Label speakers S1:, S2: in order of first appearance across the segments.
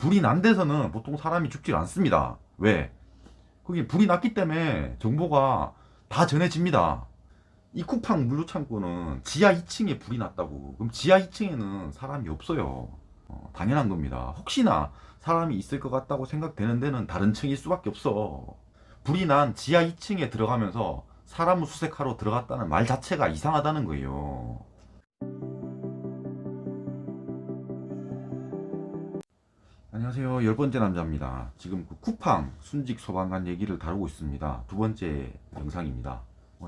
S1: 불이 난 데서는 보통 사람이 죽질 않습니다. 왜? 거기 불이 났기 때문에 정보가 다 전해집니다. 이 쿠팡 물류창고는 지하 2층에 불이 났다고. 그럼 지하 2층에는 사람이 없어요. 당연한 겁니다. 혹시나 사람이 있을 것 같다고 생각되는 데는 다른 층일 수밖에 없어. 불이 난 지하 2층에 들어가면서 사람을 수색하러 들어갔다는 말 자체가 이상하다는 거예요. 안녕하세요. 10번째 남자입니다. 지금 그 쿠팡 순직 소방관 얘기를 다루고 있습니다. 두 번째 영상입니다.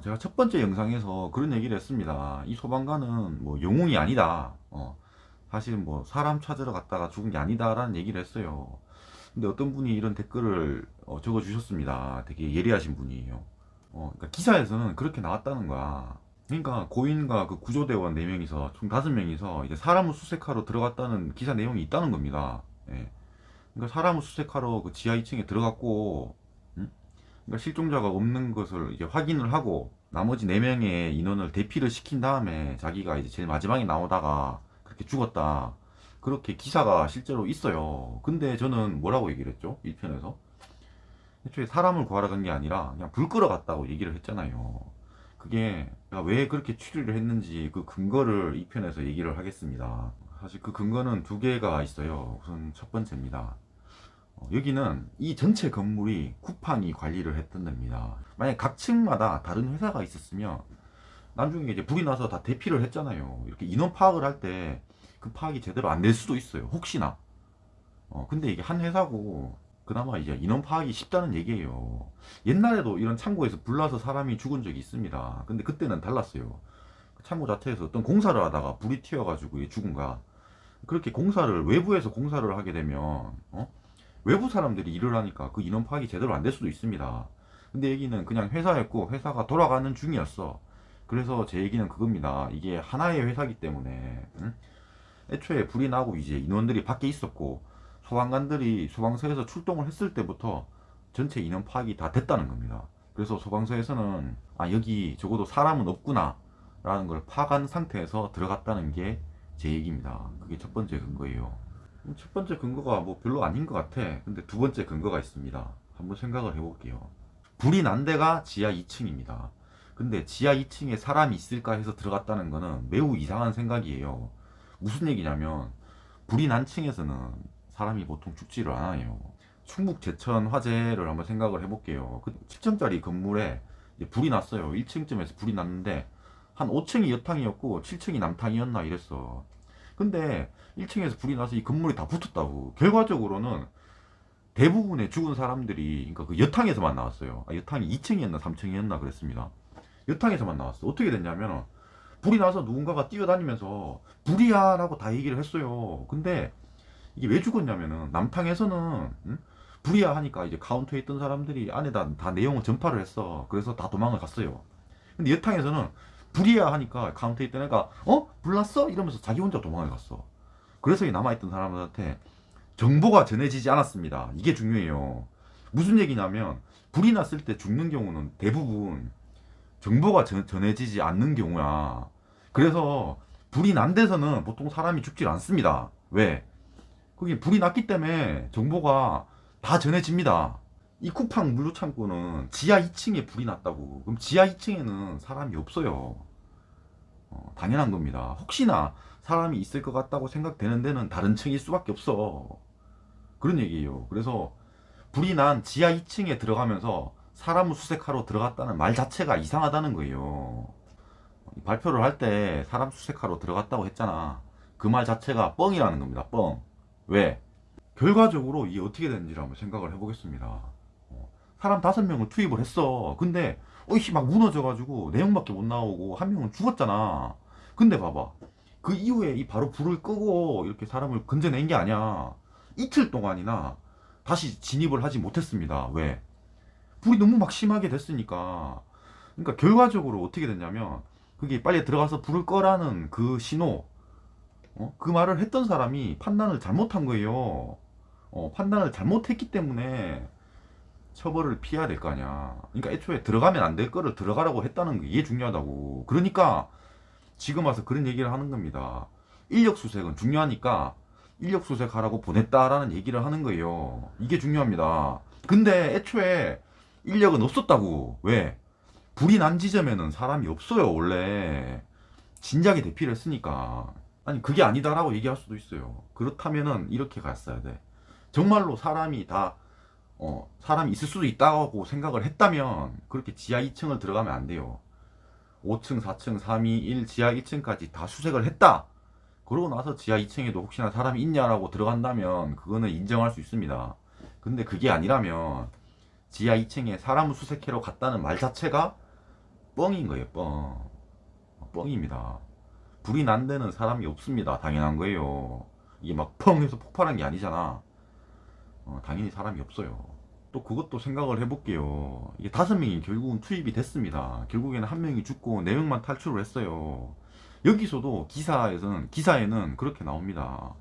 S1: 제가 첫 번째 영상에서 그런 얘기를 했습니다. 이 소방관은 뭐 영웅이 아니다. 사실은 뭐 사람 찾으러 갔다가 죽은 게 아니다라는 얘기를 했어요. 근데 어떤 분이 이런 댓글을 적어 주셨습니다. 되게 예리하신 분이에요. 그러니까 기사에서는 그렇게 나왔다는 거야. 그러니까 고인과 그 구조대원 4명이서 총 5명이서 이제 사람을 수색하러 들어갔다는 기사 내용이 있다는 겁니다. 예. 그러니까 사람을 수색하러 그 지하 2층에 들어갔고, 그러니까 실종자가 없는 것을 이제 확인을 하고 나머지 4명의 인원을 대피를 시킨 다음에 자기가 이제 제일 마지막에 나오다가 그렇게 죽었다. 그렇게 기사가 실제로 있어요. 근데 저는 뭐라고 얘기를 했죠? 1편에서. 애초에 사람을 구하러 간 게 아니라 그냥 불 끌어 갔다고 얘기를 했잖아요. 그게 제가 왜 그렇게 추리를 했는지 그 근거를 2편에서 얘기를 하겠습니다. 사실 그 근거는 두 개가 있어요. 우선 첫 번째입니다. 여기는 이 전체 건물이 쿠팡이 관리를 했던 데입니다. 만약 각 층마다 다른 회사가 있었으면 나중에 이제 불이 나서 다 대피를 했잖아요. 이렇게 인원 파악을 할 때 그 파악이 제대로 안 될 수도 있어요. 혹시나. 근데 이게 한 회사고 그나마 이제 인원 파악이 쉽다는 얘기예요. 옛날에도 이런 창고에서 불나서 사람이 죽은 적이 있습니다. 근데 그때는 달랐어요. 그 창고 자체에서 어떤 공사를 하다가 불이 튀어가지고 죽은 거야. 그렇게 공사를 외부에서 공사를 하게 되면 외부 사람들이 일을 하니까 그 인원 파악이 제대로 안 될 수도 있습니다. 근데 여기는 그냥 회사였고 회사가 돌아가는 중이었어. 그래서 제 얘기는 그겁니다. 이게 하나의 회사기 때문에 애초에 불이 나고 이제 인원들이 밖에 있었고 소방관들이 소방서에서 출동을 했을 때부터 전체 인원 파악이 다 됐다는 겁니다. 그래서 소방서에서는 여기 적어도 사람은 없구나 라는 걸 파악한 상태에서 들어갔다는 게 제 얘기입니다. 그게 첫 번째 근거예요. 첫 번째 근거가 뭐 별로 아닌 것 같아. 근데 두 번째 근거가 있습니다. 한번 생각을 해볼게요. 불이 난 데가 지하 2층입니다. 근데 지하 2층에 사람이 있을까 해서 들어갔다는 거는 매우 이상한 생각이에요. 무슨 얘기냐면 불이 난 층에서는 사람이 보통 죽지를 않아요. 충북 제천 화재를 한번 생각을 해볼게요. 그 7층짜리 건물에 이제 불이 났어요. 1층쯤에서 불이 났는데 한 5층이 여탕이었고 7층이 남탕이었나 이랬어. 근데 1층에서 불이 나서 이 건물이 다 붙었다고. 결과적으로는 대부분의 죽은 사람들이 그러니까 그 여탕에서만 나왔어요. 여탕이 2층이었나 3층이었나 그랬습니다. 여탕에서만 나왔어. 어떻게 됐냐면 불이 나서 누군가가 뛰어다니면서 불이야 라고 다 얘기를 했어요. 근데 이게 왜 죽었냐면은 남탕에서는 불이야 하니까 이제 카운터에 있던 사람들이 안에다 다 내용을 전파를 했어. 그래서 다 도망을 갔어요. 근데 여탕에서는 불이야 하니까 카운터에 있던 애가 불났어? 이러면서 자기 혼자 도망을 갔어. 그래서 이 남아있던 사람들한테 정보가 전해지지 않았습니다. 이게 중요해요. 무슨 얘기냐면 불이 났을 때 죽는 경우는 대부분 정보가 전해지지 않는 경우야. 그래서 불이 난 데서는 보통 사람이 죽질 않습니다. 왜? 거기 불이 났기 때문에 정보가 다 전해집니다. 이 쿠팡 물류창고는 지하 2층에 불이 났다고. 그럼 지하 2층에는 사람이 없어요. 당연한 겁니다. 혹시나 사람이 있을 것 같다고 생각되는 데는 다른 층일 수밖에 없어. 그런 얘기예요. 그래서 불이 난 지하 2층에 들어가면서 사람을 수색하러 들어갔다는 말 자체가 이상하다는 거예요. 발표를 할 때 사람 수색하러 들어갔다고 했잖아. 그 말 자체가 뻥이라는 겁니다. 뻥. 왜? 결과적으로 이게 어떻게 됐는지를 한번 생각을 해보겠습니다. 사람 5명을 투입을 했어. 근데 어이씨 막 무너져가지고 내용밖에 못 나오고 한 명은 죽었잖아. 근데 봐봐. 그 이후에 이 바로 불을 끄고 이렇게 사람을 건져낸 게 아니야. 이틀 동안이나 다시 진입을 하지 못했습니다. 왜? 불이 너무 막 심하게 됐으니까. 그러니까 결과적으로 어떻게 됐냐면 그게 빨리 들어가서 불을 꺼라는 그 신호, 그 말을 했던 사람이 판단을 잘못한 거예요. 판단을 잘못했기 때문에 처벌을 피해야 될 거 아니야. 그러니까 애초에 들어가면 안 될 거를 들어가라고 했다는 게 이게 중요하다고. 그러니까 지금 와서 그런 얘기를 하는 겁니다. 인력 수색은 중요하니까 인력 수색하라고 보냈다라는 얘기를 하는 거예요. 이게 중요합니다. 근데 애초에 인력은 없었다고. 왜? 불이 난 지점에는 사람이 없어요, 원래. 진작에 대피를 했으니까. 아니, 그게 아니다라고 얘기할 수도 있어요. 그렇다면은 이렇게 갔어야 돼. 정말로 사람이 있을 수도 있다고 생각을 했다면 그렇게 지하 2층을 들어가면 안 돼요. 5층, 4층, 3, 2, 1, 지하 2층까지 다 수색을 했다. 그러고 나서 지하 2층에도 혹시나 사람이 있냐라고 들어간다면 그거는 인정할 수 있습니다. 근데 그게 아니라면 지하 2층에 사람을 수색하러 갔다는 말 자체가 뻥인 거예요, 뻥. 뻥입니다. 불이 난 데는 사람이 없습니다. 당연한 거예요. 이게 막 펑 해서 폭발한 게 아니잖아. 당연히 사람이 없어요. 또 그것도 생각을 해볼게요. 이게 5명이 결국은 투입이 됐습니다. 결국에는 1명이 죽고 4명만 탈출을 했어요. 여기서도 기사에는 그렇게 나옵니다.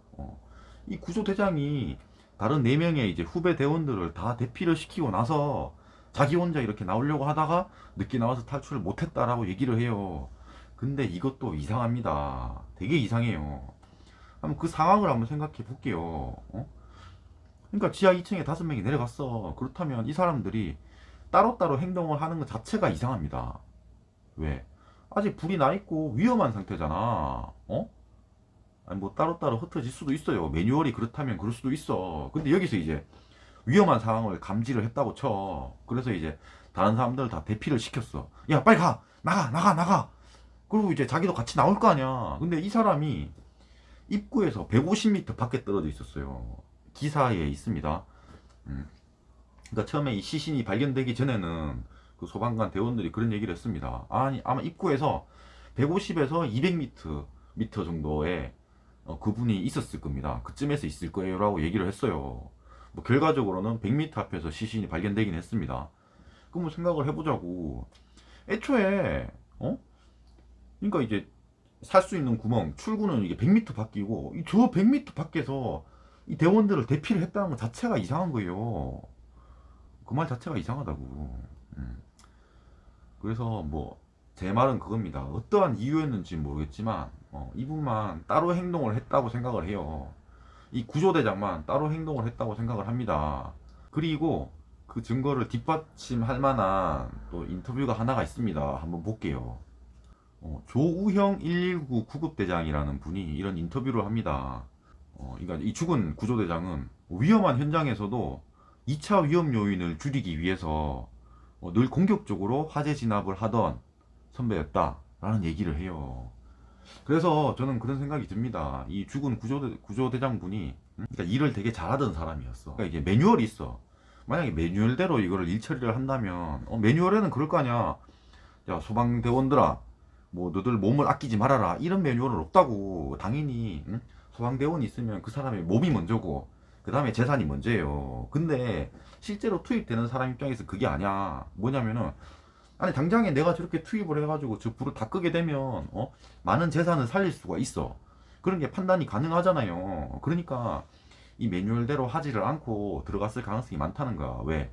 S1: 이 구조대장이 다른 4명의 이제 후배 대원들을 다 대피를 시키고 나서 자기 혼자 이렇게 나오려고 하다가 늦게 나와서 탈출을 못했다라고 얘기를 해요. 근데 이것도 이상합니다. 되게 이상해요. 한번 그 상황을 한번 생각해 볼게요. 그러니까 지하 2층에 5명이 내려갔어. 그렇다면 이 사람들이 따로따로 행동을 하는 것 자체가 이상합니다. 왜? 아직 불이 나 있고 위험한 상태잖아. 아니 뭐 따로따로 흩어질 수도 있어요. 매뉴얼이 그렇다면 그럴 수도 있어. 근데 여기서 이제 위험한 상황을 감지를 했다고 쳐. 그래서 이제 다른 사람들 다 대피를 시켰어. 야, 빨리 가! 나가! 그리고 이제 자기도 같이 나올 거 아니야. 근데 이 사람이 입구에서 150m 밖에 떨어져 있었어요. 기사에 있습니다. 그러니까 처음에 이 시신이 발견되기 전에는 그 소방관 대원들이 그런 얘기를 했습니다. 아니, 아마 입구에서 150에서 200m 정도의 그분이 있었을 겁니다. 그쯤에서 있을 거예요 라고 얘기를 했어요. 뭐 결과적으로는 100m 앞에서 시신이 발견되긴 했습니다. 그럼 뭐 생각을 해보자고. 애초에 그러니까 이제 살 수 있는 구멍 출구는 이게 100m 밖이고 저 100m 밖에서 이 대원들을 대피를 했다는 것 자체가 이상한 거예요. 그 말 자체가 이상하다고. 그래서 뭐 제 말은 그겁니다. 어떠한 이유였는지 모르겠지만 이분만 따로 행동을 했다고 생각을 해요. 이 구조대장만 따로 행동을 했다고 생각을 합니다. 그리고 그 증거를 뒷받침할 만한 또 인터뷰가 하나가 있습니다. 한번 볼게요. 조우형 119 구급대장이라는 분이 이런 인터뷰를 합니다. 그러니까 이 죽은 구조대장은 위험한 현장에서도 2차 위험 요인을 줄이기 위해서 늘 공격적으로 화재 진압을 하던 선배였다라는 얘기를 해요. 그래서 저는 그런 생각이 듭니다. 이 죽은 구조대장 분이 그러니까 일을 되게 잘하던 사람이었어. 그러니까 이게 매뉴얼이 있어. 만약에 매뉴얼대로 이거를 일 처리를 한다면 매뉴얼에는 그럴 거 아니야. 야, 소방대원들아, 뭐 너들 몸을 아끼지 말아라, 이런 매뉴얼은 없다고. 당연히 소방대원이 있으면 그 사람의 몸이 먼저고 그 다음에 재산이 먼저예요. 근데 실제로 투입되는 사람 입장에서 그게 아니야. 뭐냐면은 아니 당장에 내가 저렇게 투입을 해가지고 저 불을 다 끄게 되면 많은 재산을 살릴 수가 있어. 그런 게 판단이 가능하잖아요. 그러니까 이 매뉴얼대로 하지를 않고 들어갔을 가능성이 많다는 거야. 왜?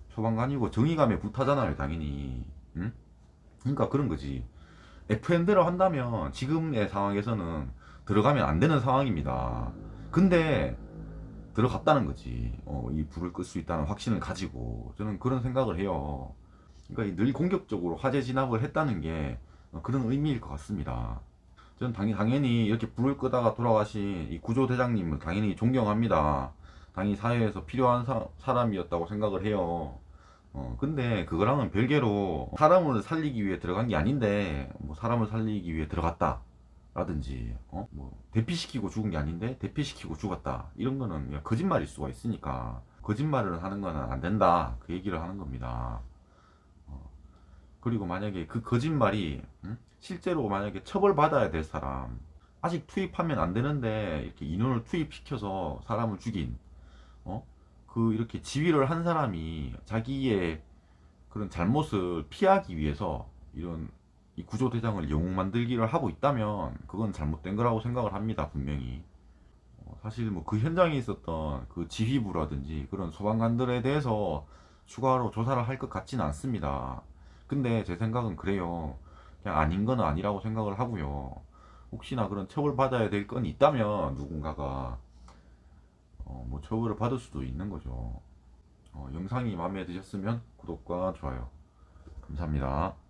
S1: 소방관이고 정의감에 불타잖아요, 당연히. 응? 그러니까 그런 거지. FM대로 한다면 지금의 상황에서는 들어가면 안 되는 상황입니다. 근데 들어갔다는 거지. 이 불을 끌 수 있다는 확신을 가지고 저는 그런 생각을 해요. 그러니까 늘 공격적으로 화재 진압을 했다는 게 그런 의미일 것 같습니다. 저는 당연히 이렇게 불을 끄다가 돌아가신 이 구조대장님을 당연히 존경합니다. 당연히 사회에서 필요한 사람이었다고 생각을 해요. 근데 그거랑은 별개로 사람을 살리기 위해 들어간 게 아닌데 뭐 사람을 살리기 위해 들어갔다 라든지 뭐 대피시키고 죽은 게 아닌데 대피시키고 죽었다, 이런 거는 그냥 거짓말일 수가 있으니까 거짓말을 하는 거는 안 된다, 그 얘기를 하는 겁니다. 그리고 만약에 그 거짓말이 실제로 만약에 처벌받아야 될 사람, 아직 투입하면 안 되는데 이렇게 인원을 투입시켜서 사람을 죽인 그 이렇게 지휘를 한 사람이 자기의 그런 잘못을 피하기 위해서 이런 이 구조대장을 영웅 만들기를 하고 있다면 그건 잘못된 거라고 생각을 합니다, 분명히. 사실 뭐 그 현장에 있었던 그 지휘부라든지 그런 소방관들에 대해서 추가로 조사를 할 것 같지는 않습니다. 근데 제 생각은 그래요. 그냥 아닌 건 아니라고 생각을 하고요. 혹시나 그런 처벌 받아야 될 건이 있다면 누군가가 뭐 처벌을 받을 수도 있는 거죠. 영상이 마음에 드셨으면 구독과 좋아요 감사합니다.